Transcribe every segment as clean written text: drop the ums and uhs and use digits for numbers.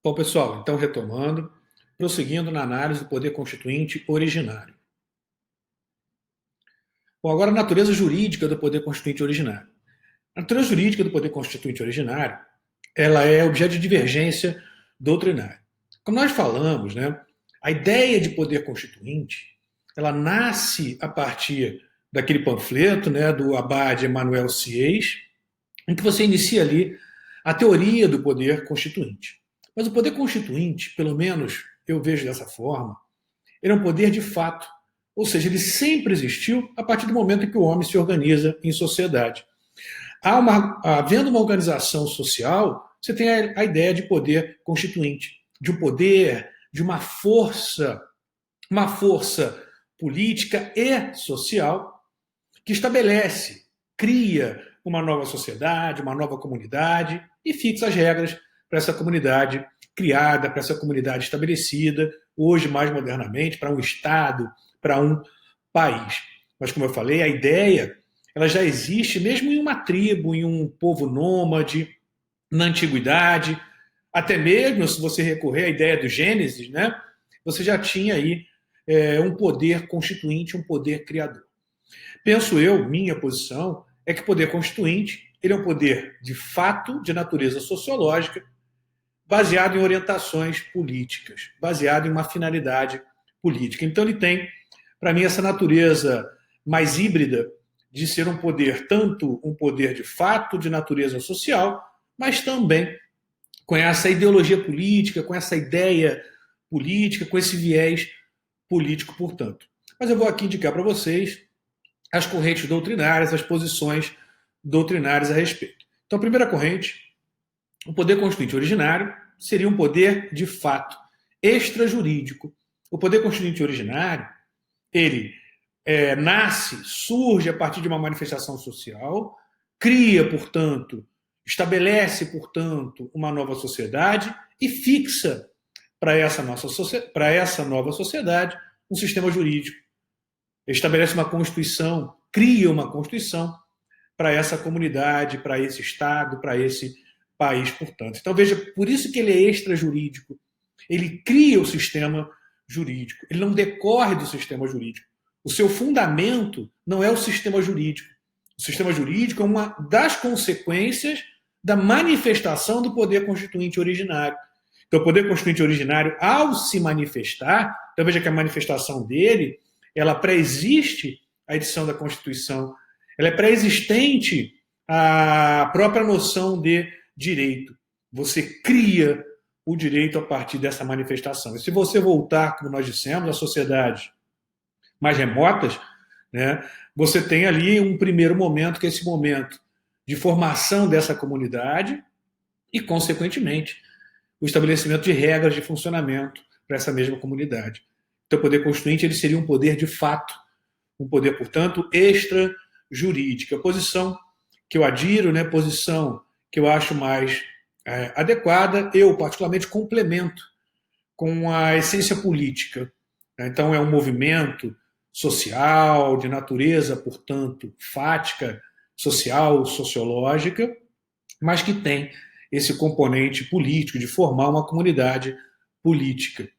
Bom, pessoal, então retomando, prosseguindo na análise do poder constituinte originário. Bom, agora a natureza jurídica do poder constituinte originário. A natureza jurídica do poder constituinte originário, ela é objeto de divergência doutrinária. Como nós falamos, né, a ideia de poder constituinte, ela nasce a partir daquele panfleto, né, do abade Emanuel Sieyès, em que você inicia ali a teoria do poder constituinte. Mas o poder constituinte, pelo menos eu vejo dessa forma, ele é um poder de fato. Ou seja, ele sempre existiu a partir do momento em que o homem se organiza em sociedade. Havendo uma organização social, você tem a ideia de poder constituinte, de um poder, de uma força política e social que estabelece, cria uma nova sociedade, uma nova comunidade e fixa as regras para essa comunidade criada, para essa comunidade estabelecida, hoje mais modernamente, para um Estado, para um país. Mas, como eu falei, a ideia ela já existe mesmo em uma tribo, em um povo nômade, na antiguidade, até mesmo se você recorrer à ideia do Gênesis, né, você já tinha aí um poder constituinte, um poder criador. Penso eu, minha posição, é que o poder constituinte ele é um poder de fato, de natureza sociológica, baseado em orientações políticas, baseado em uma finalidade política. Então ele tem, para mim, essa natureza mais híbrida de ser um poder, tanto um poder de fato, de natureza social, mas também com essa ideologia política, com essa ideia política, com esse viés político, portanto. Mas eu vou aqui indicar para vocês as correntes doutrinárias, as posições doutrinárias a respeito. Então, a primeira corrente, o poder constituinte originário, seria um poder de fato extrajurídico. O poder constituinte originário, ele nasce, surge a partir de uma manifestação social, cria, portanto, estabelece, portanto, uma nova sociedade e fixa para essa nova sociedade um sistema jurídico. Estabelece uma constituição, cria uma constituição para essa comunidade, para esse Estado, para esse país, portanto. Então, veja, por isso que ele é extrajurídico. Ele cria o sistema jurídico, ele não decorre do sistema jurídico. O seu fundamento não é o sistema jurídico. O sistema jurídico é uma das consequências da manifestação do poder constituinte originário. Então, o poder constituinte originário, ao se manifestar, então veja que a manifestação dele, ela pré-existe a edição da Constituição, ela é pré-existente à própria noção de direito. Você cria o direito a partir dessa manifestação. E se você voltar, como nós dissemos, à sociedade mais remotas, né, você tem ali um primeiro momento, que é esse momento de formação dessa comunidade e, consequentemente, o estabelecimento de regras de funcionamento para essa mesma comunidade. Então, o poder constituinte ele seria um poder de fato, um poder, portanto, extrajurídico. A posição que eu adiro, né, posição que eu acho mais adequada, eu particularmente complemento com a essência política. Então, é um movimento social, de natureza, portanto, fática, social, sociológica, mas que tem esse componente político de formar uma comunidade política.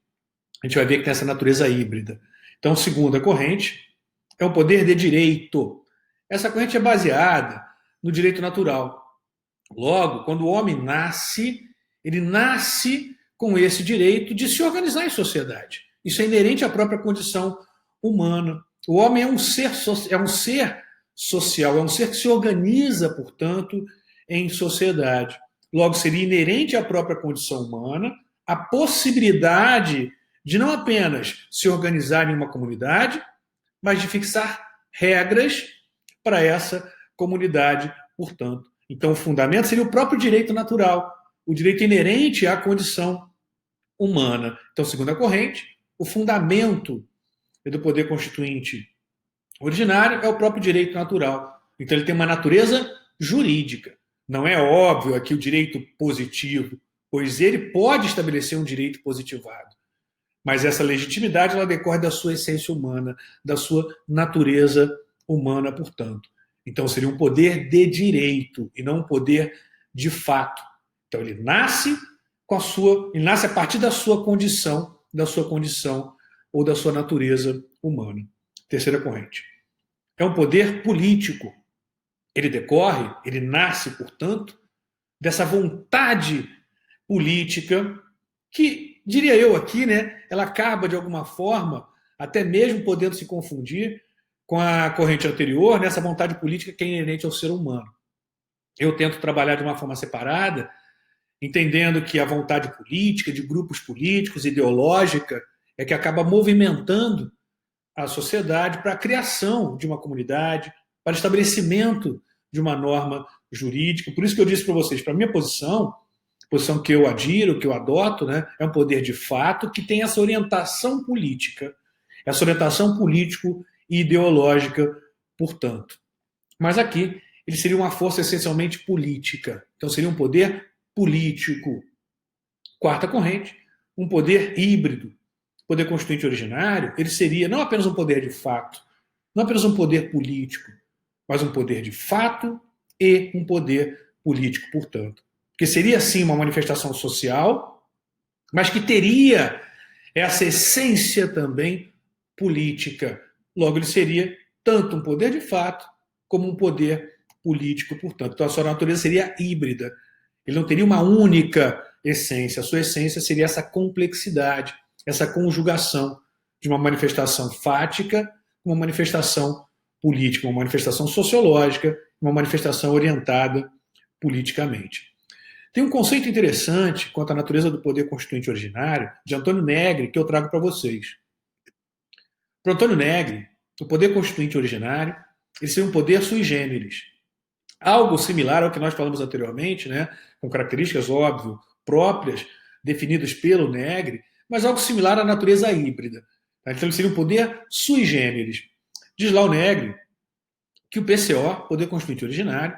A gente vai ver que tem essa natureza híbrida. Então, segunda corrente é o poder de direito. Essa corrente é baseada no direito natural. Logo, quando o homem nasce, ele nasce com esse direito de se organizar em sociedade. Isso é inerente à própria condição humana. O homem é um ser social, é um ser que se organiza, portanto, em sociedade. Logo, seria inerente à própria condição humana a possibilidade de não apenas se organizar em uma comunidade, mas de fixar regras para essa comunidade, portanto. Então, o fundamento seria o próprio direito natural, o direito inerente à condição humana. Então, segundo a corrente, o fundamento do poder constituinte originário é o próprio direito natural. Então, ele tem uma natureza jurídica. Não é óbvio aqui o direito positivo, pois ele pode estabelecer um direito positivado. Mas essa legitimidade ela decorre da sua essência humana, da sua natureza humana, portanto. Então, seria um poder de direito e não um poder de fato. Então, ele nasce ele nasce a partir da sua condição ou da sua natureza humana. Terceira corrente. É um poder político. Ele nasce, portanto, dessa vontade política que, diria eu aqui, né, ela acaba, de alguma forma, até mesmo podendo se confundir com a corrente anterior, nessa vontade política que é inerente ao ser humano. Eu tento trabalhar de uma forma separada, entendendo que a vontade política, de grupos políticos, ideológica, é que acaba movimentando a sociedade para a criação de uma comunidade, para o estabelecimento de uma norma jurídica. Por isso que eu disse para vocês, para a minha posição que eu adiro, que eu adoto, né, é um poder de fato que tem essa orientação política, essa orientação político e ideológica, portanto. Mas aqui ele seria uma força essencialmente política. Então seria um poder político. Quarta corrente, um poder híbrido. O poder constituinte originário, ele seria não apenas um poder de fato, não apenas um poder político, mas um poder de fato e um poder político, portanto. Que seria, sim, uma manifestação social, mas que teria essa essência também política. Logo, ele seria tanto um poder de fato como um poder político, portanto. Então, a sua natureza seria híbrida. Ele não teria uma única essência. A sua essência seria essa complexidade, essa conjugação de uma manifestação fática com uma manifestação política, uma manifestação sociológica, uma manifestação orientada politicamente. Tem um conceito interessante quanto à natureza do poder constituinte originário, de Antônio Negri, que eu trago para vocês. Para Antônio Negri, o poder constituinte originário, ele seria um poder sui generis. Algo similar ao que nós falamos anteriormente, né, com características, óbvio, próprias, definidas pelo Negri, mas algo similar à natureza híbrida. Então, ele seria um poder sui generis. Diz lá o Negri que o PCO, poder constituinte originário,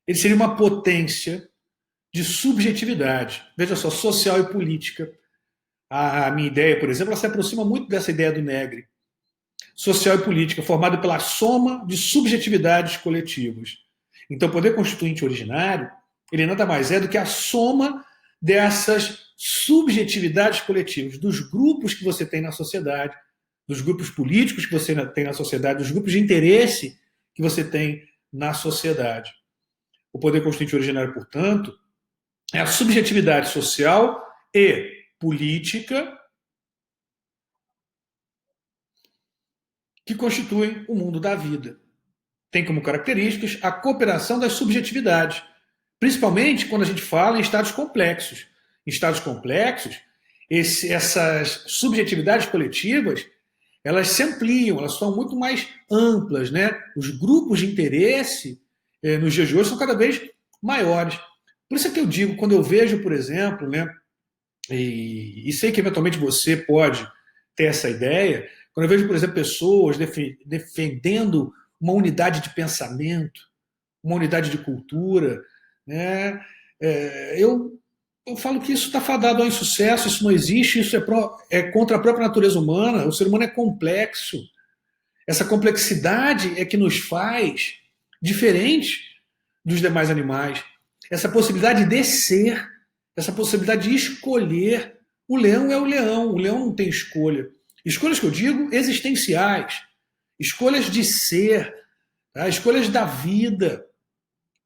ele seria uma potência de subjetividade, veja só, social e política. A minha ideia, por exemplo, ela se aproxima muito dessa ideia do Negri. Social e política, formada pela soma de subjetividades coletivas. Então, o poder constituinte originário, ele nada mais é do que a soma dessas subjetividades coletivas, dos grupos que você tem na sociedade, dos grupos políticos que você tem na sociedade, dos grupos de interesse que você tem na sociedade. O poder constituinte originário, portanto, é a subjetividade social e política que constituem o mundo da vida. Tem como características a cooperação das subjetividades, principalmente quando a gente fala em estados complexos. Em estados complexos, essas subjetividades coletivas, elas se ampliam, elas são muito mais amplas, né? Os grupos de interesse nos dias de hoje são cada vez maiores. Por isso é que eu digo, quando eu vejo, por exemplo, né, e sei que eventualmente você pode ter essa ideia, quando eu vejo, por exemplo, pessoas defendendo uma unidade de pensamento, uma unidade de cultura, né, eu falo que isso está fadado ao insucesso, isso não existe, isso é contra a própria natureza humana, o ser humano é complexo. Essa complexidade é que nos faz diferentes dos demais animais. Essa possibilidade de ser, essa possibilidade de escolher. O leão é o leão não tem escolha. Escolhas que eu digo existenciais, escolhas de ser, tá? Escolhas da vida.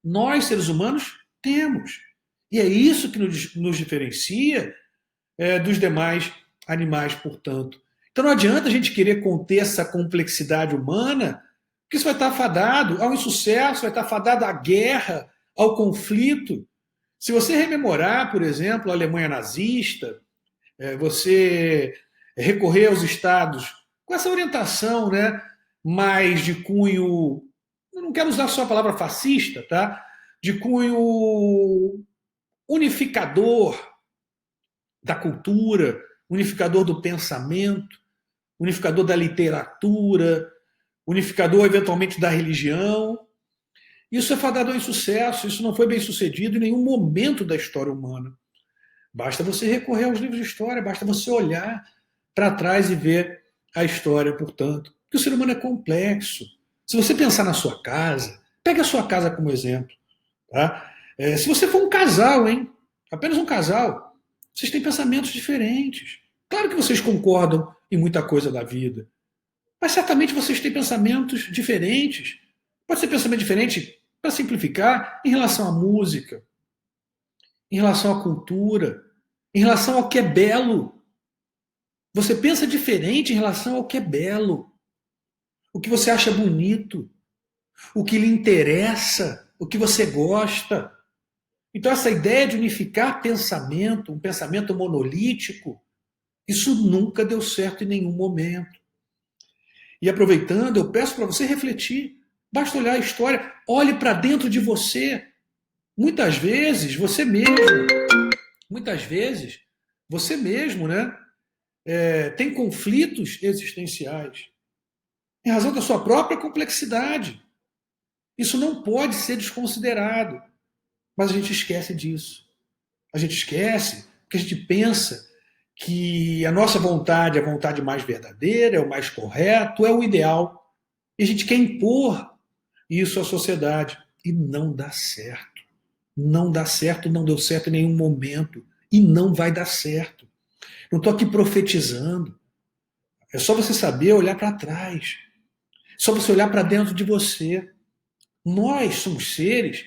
Nós, seres humanos, temos. E é isso que nos diferencia dos demais animais, portanto. Então não adianta a gente querer conter essa complexidade humana, porque isso vai estar fadado ao insucesso, vai estar fadado à guerra, ao conflito. Se você rememorar, por exemplo, a Alemanha nazista, você recorrer aos estados com essa orientação, né, mais de cunho, eu não quero usar só a palavra fascista, tá? De cunho unificador da cultura, unificador do pensamento, unificador da literatura, unificador eventualmente da religião. Isso é fadado ao insucesso, isso não foi bem sucedido em nenhum momento da história humana. Basta você recorrer aos livros de história, basta você olhar para trás e ver a história, portanto. Porque o ser humano é complexo. Se você pensar na sua casa, pegue a sua casa como exemplo. Tá? Se você for um casal, hein? Apenas um casal, Vocês têm pensamentos diferentes. Claro que vocês concordam em muita coisa da vida, mas certamente vocês têm pensamentos diferentes. Pode ser pensamento diferente, para simplificar, em relação à música, em relação à cultura, em relação ao que é belo. Você pensa diferente em relação ao que é belo, o que você acha bonito, o que lhe interessa, o que você gosta. Então, essa ideia de unificar pensamento, um pensamento monolítico, isso nunca deu certo em nenhum momento. E aproveitando, eu peço para você refletir. Basta olhar a história, olhe para dentro de você. Muitas vezes, você mesmo, né, tem conflitos existenciais em razão da sua própria complexidade. Isso não pode ser desconsiderado. Mas a gente esquece disso. A gente esquece porque a gente pensa que a nossa vontade é a vontade mais verdadeira, é o mais correto, é o ideal. E a gente quer impor isso à sociedade. E não dá certo. Não dá certo, não deu certo em nenhum momento. E não vai dar certo. Não estou aqui profetizando. É só você saber olhar para trás. É só você olhar para dentro de você. Nós somos seres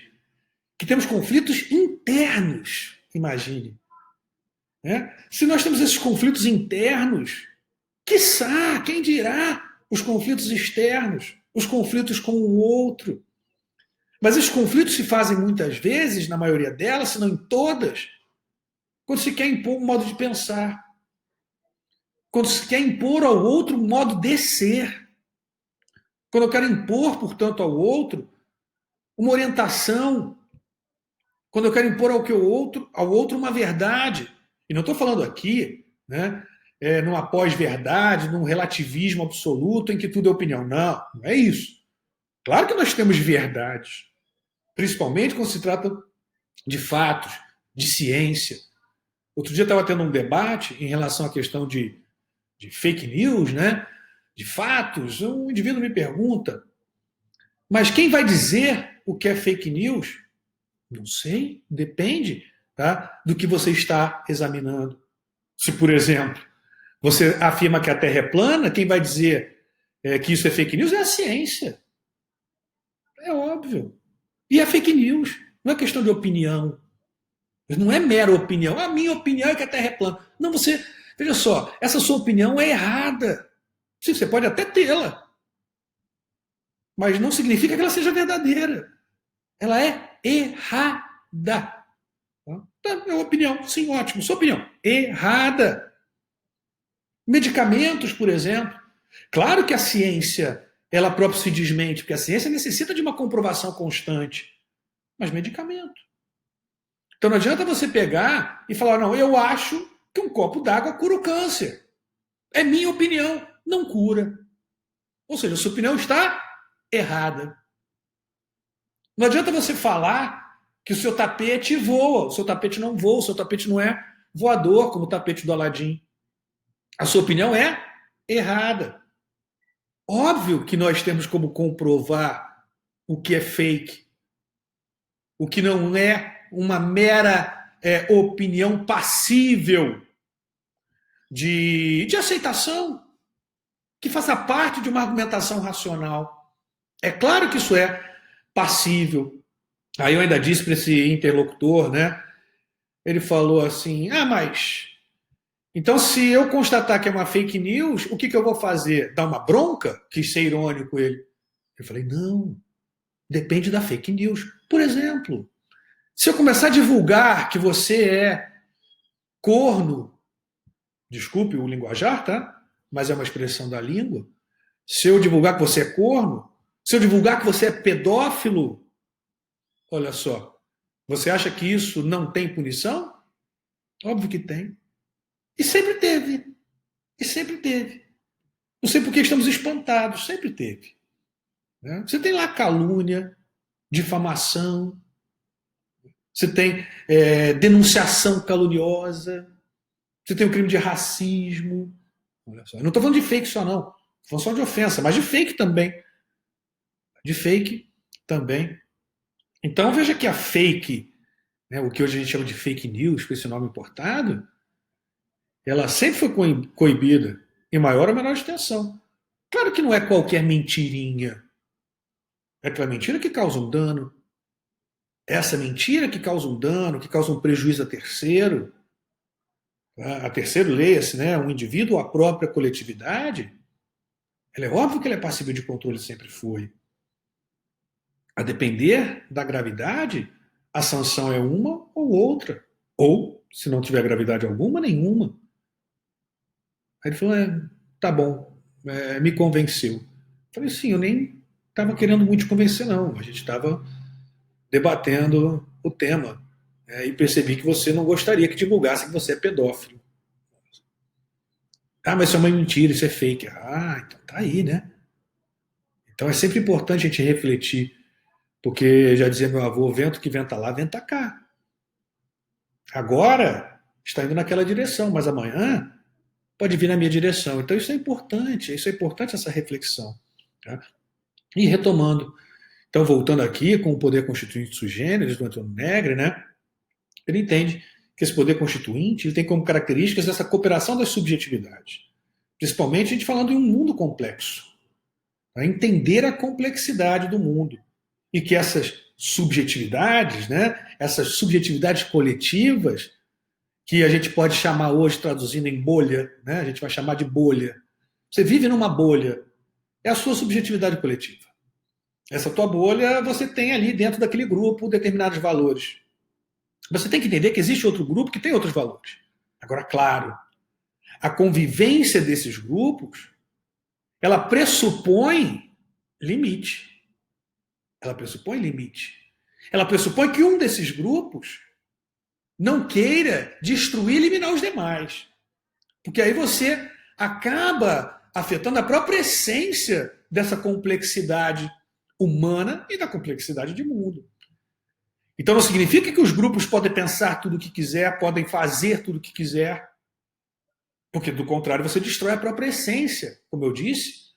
que temos conflitos internos, imagine. Né? Se nós temos esses conflitos internos, quiçá, quem dirá, os conflitos externos, os conflitos com o outro. Mas esses conflitos se fazem muitas vezes, na maioria delas, se não em todas, quando se quer impor um modo de pensar, quando se quer impor ao outro um modo de ser, quando eu quero impor, portanto, ao outro uma orientação, quando eu quero impor ao outro uma verdade. E não estou falando aqui, né, numa pós-verdade, num relativismo absoluto em que tudo é opinião. Não, não é isso. Claro que nós temos verdades, principalmente quando se trata de fatos, de ciência. Outro dia estava tendo um debate em relação à questão de fake news, né, de fatos. Um indivíduo me pergunta, mas quem vai dizer o que é fake news? Não sei, depende, tá, do que você está examinando. Se, por exemplo, você afirma que a Terra é plana, quem vai dizer que isso é fake news é a ciência. É óbvio. E é fake news, não é questão de opinião. Não é mera opinião. A minha opinião é que a Terra é plana. Não, você. Veja só, essa sua opinião é errada. Sim, você pode até tê-la, mas não significa que ela seja verdadeira. Ela é errada. Tá? É uma opinião. Sim, ótimo. Sua opinião. Errada. Medicamentos, por exemplo. Claro que a ciência, ela própria se desmente, porque a ciência necessita de uma comprovação constante. Mas medicamento. Então não adianta você pegar e falar, não, eu acho que um copo d'água cura o câncer. É minha opinião. Não cura. Ou seja, a sua opinião está errada. Não adianta você falar que o seu tapete voa. O seu tapete não voa, o seu tapete não é voador, como o tapete do Aladim. A sua opinião é errada. Óbvio que nós temos como comprovar o que é fake, o que não é uma mera opinião passível de aceitação, que faça parte de uma argumentação racional. É claro que isso é passível. Aí eu ainda disse para esse interlocutor, né? Ele falou assim: mas então se eu constatar que é uma fake news, o que eu vou fazer? Dar uma bronca? Quis ser irônico ele. Eu falei: não, depende da fake news. Por exemplo, se eu começar a divulgar que você é corno, desculpe o linguajar, tá? Mas é uma expressão da língua. Se eu divulgar que você é corno, se eu divulgar que você é pedófilo, olha só, você acha que isso não tem punição? Óbvio que tem. E sempre teve. E sempre teve. Não sei por que estamos espantados, sempre teve. Né? Você tem lá calúnia, difamação, você tem denunciação caluniosa, você tem o crime de racismo. Olha só. Eu não estou falando de fake só, não. Estou falando só de ofensa, mas de fake também. De fake também. Então veja que a fake, né, o que hoje a gente chama de fake news, com esse nome importado, ela sempre foi coibida, em maior ou menor extensão. Claro que não é qualquer mentirinha. É aquela mentira que causa um dano. Essa mentira que causa um dano, que causa um prejuízo a terceiro leia-se, né, um indivíduo ou a própria coletividade, ela é óbvio que ela é passível de controle, sempre foi. A depender da gravidade, a sanção é uma ou outra. Ou, se não tiver gravidade alguma, nenhuma. Aí ele falou, tá bom, me convenceu. Eu falei, sim, eu nem estava querendo muito te convencer, não. A gente estava debatendo o tema. E percebi que você não gostaria que divulgasse que você é pedófilo. Ah, mas isso é uma mentira, isso é fake. Ah, então tá aí, né? Então é sempre importante a gente refletir, porque já dizia meu avô, vento que venta lá, venta cá. Agora está indo naquela direção, mas amanhã pode vir na minha direção. Então isso é importante essa reflexão. Tá? E retomando, então voltando aqui com o poder constituinte sui generis do Antônio Negri, né? Ele entende que esse poder constituinte ele tem como características essa cooperação das subjetividades. Principalmente a gente falando em um mundo complexo. Tá? Entender a complexidade do mundo. E que essas subjetividades, né, essas subjetividades coletivas, que a gente pode chamar hoje, traduzindo em bolha, né, a gente vai chamar de bolha. Você vive numa bolha, é a sua subjetividade coletiva. Essa tua bolha, você tem ali dentro daquele grupo determinados valores. Você tem que entender que existe outro grupo que tem outros valores. Agora, claro, a convivência desses grupos, ela pressupõe limite. Ela pressupõe limite. Ela pressupõe que um desses grupos não queira destruir e eliminar os demais. Porque aí você acaba afetando a própria essência dessa complexidade humana e da complexidade de mundo. Então não significa que os grupos podem pensar tudo o que quiser, podem fazer tudo o que quiser, porque do contrário você destrói a própria essência, como eu disse,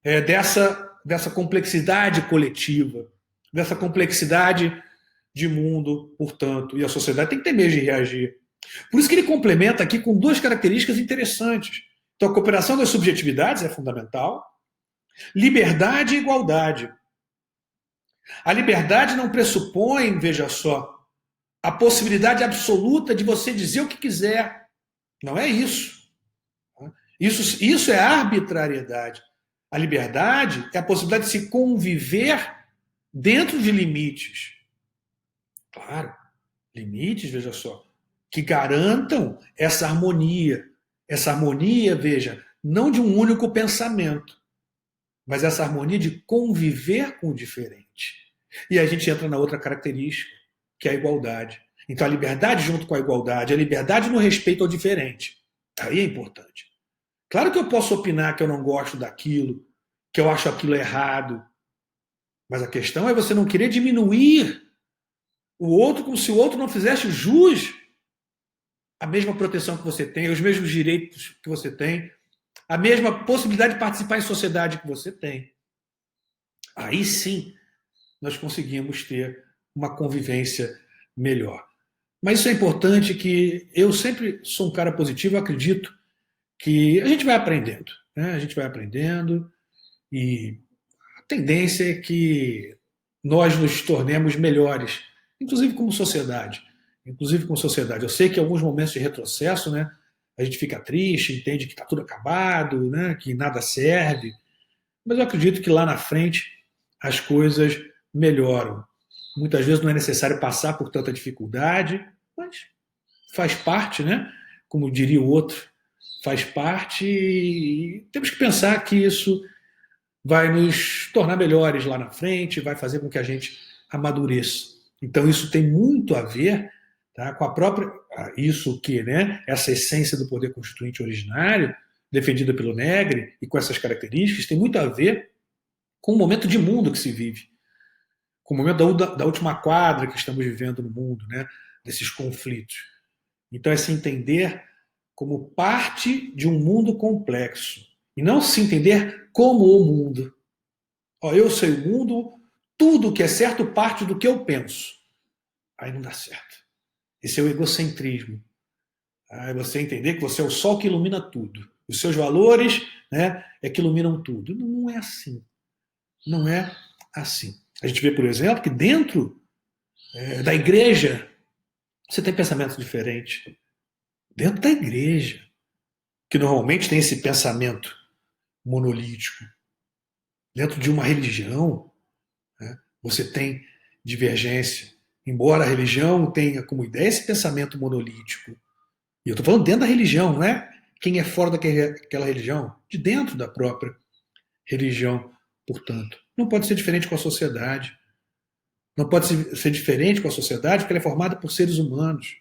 dessa complexidade coletiva, dessa complexidade de mundo, portanto, e a sociedade tem que ter meio de reagir. Por isso que ele complementa aqui com duas características interessantes. Então, a cooperação das subjetividades é fundamental, liberdade e igualdade. A liberdade não pressupõe, veja só, a possibilidade absoluta de você dizer o que quiser. Não é isso. Isso é arbitrariedade. A liberdade é a possibilidade de se conviver dentro de limites. Claro, limites, veja só, que garantam essa harmonia. Essa harmonia, veja, não de um único pensamento, mas essa harmonia de conviver com o diferente. E aí a gente entra na outra característica, que é a igualdade. Então a liberdade junto com a igualdade, a liberdade no respeito ao diferente. Aí é importante. Claro que eu posso opinar que eu não gosto daquilo, que eu acho aquilo errado, mas a questão é você não querer diminuir o outro como se o outro não fizesse jus à mesma proteção que você tem, os mesmos direitos que você tem, a mesma possibilidade de participar em sociedade que você tem. Aí sim nós conseguimos ter uma convivência melhor. Mas isso é importante, que eu sempre sou um cara positivo, eu acredito que a gente vai aprendendo, né? A gente vai aprendendo e a tendência é que nós nos tornemos melhores, inclusive como sociedade. Inclusive como sociedade. Eu sei que em alguns momentos de retrocesso, né, a gente fica triste, entende que está tudo acabado, né, que nada serve, mas eu acredito que lá na frente as coisas melhoram. Muitas vezes não é necessário passar por tanta dificuldade, mas faz parte, né? Como diria o outro, faz parte e temos que pensar que isso vai nos tornar melhores lá na frente, vai fazer com que a gente amadureça. Então isso tem muito a ver, tá, com a própria isso que, né, essa essência do poder constituinte originário defendida pelo Negri e com essas características tem muito a ver com o momento de mundo que se vive, com o momento da última quadra que estamos vivendo no mundo, né, desses conflitos. Então é se entender como parte de um mundo complexo e não se entender como o mundo. Eu sei o mundo, tudo que é certo parte do que eu penso. Aí não dá certo. Esse é o egocentrismo. Aí você entender que você é o sol que ilumina tudo. Os seus valores, né, é que iluminam tudo. Não é assim. Não é assim. A gente vê, por exemplo, que dentro da igreja você tem pensamentos diferentes. Dentro da igreja, que normalmente tem esse pensamento monolítico. Dentro de uma religião, né, você tem divergência. Embora a religião tenha como ideia esse pensamento monolítico. E eu estou falando dentro da religião, não é quem é fora daquela religião, de dentro da própria religião, portanto. Não pode ser diferente com a sociedade. Não pode ser diferente com a sociedade porque ela é formada por seres humanos.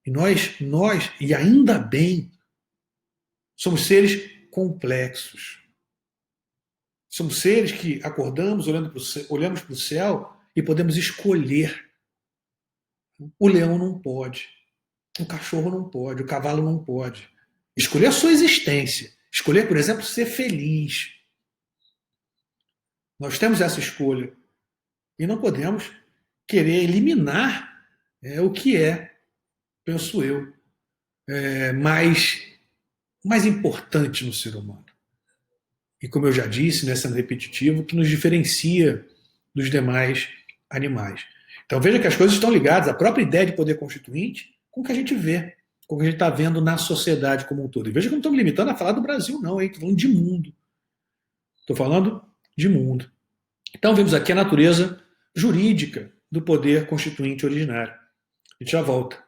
E nós, e ainda bem, somos seres complexos. Somos seres que acordamos, olhamos para o céu e podemos escolher. O leão não pode, o cachorro não pode, o cavalo não pode. Escolher a sua existência. Escolher, por exemplo, ser feliz. Nós temos essa escolha. E não podemos querer eliminar o que é, penso eu, mais importante no ser humano. E como eu já disse, né, sendo repetitivo, que nos diferencia dos demais animais. Então veja que as coisas estão ligadas, à própria ideia de poder constituinte, com o que a gente vê, com o que a gente está vendo na sociedade como um todo. E veja que eu não estou me limitando a falar do Brasil, não, hein? Estou falando de mundo. Estou falando de mundo. Então vemos aqui a natureza jurídica do poder constituinte originário. A gente já volta.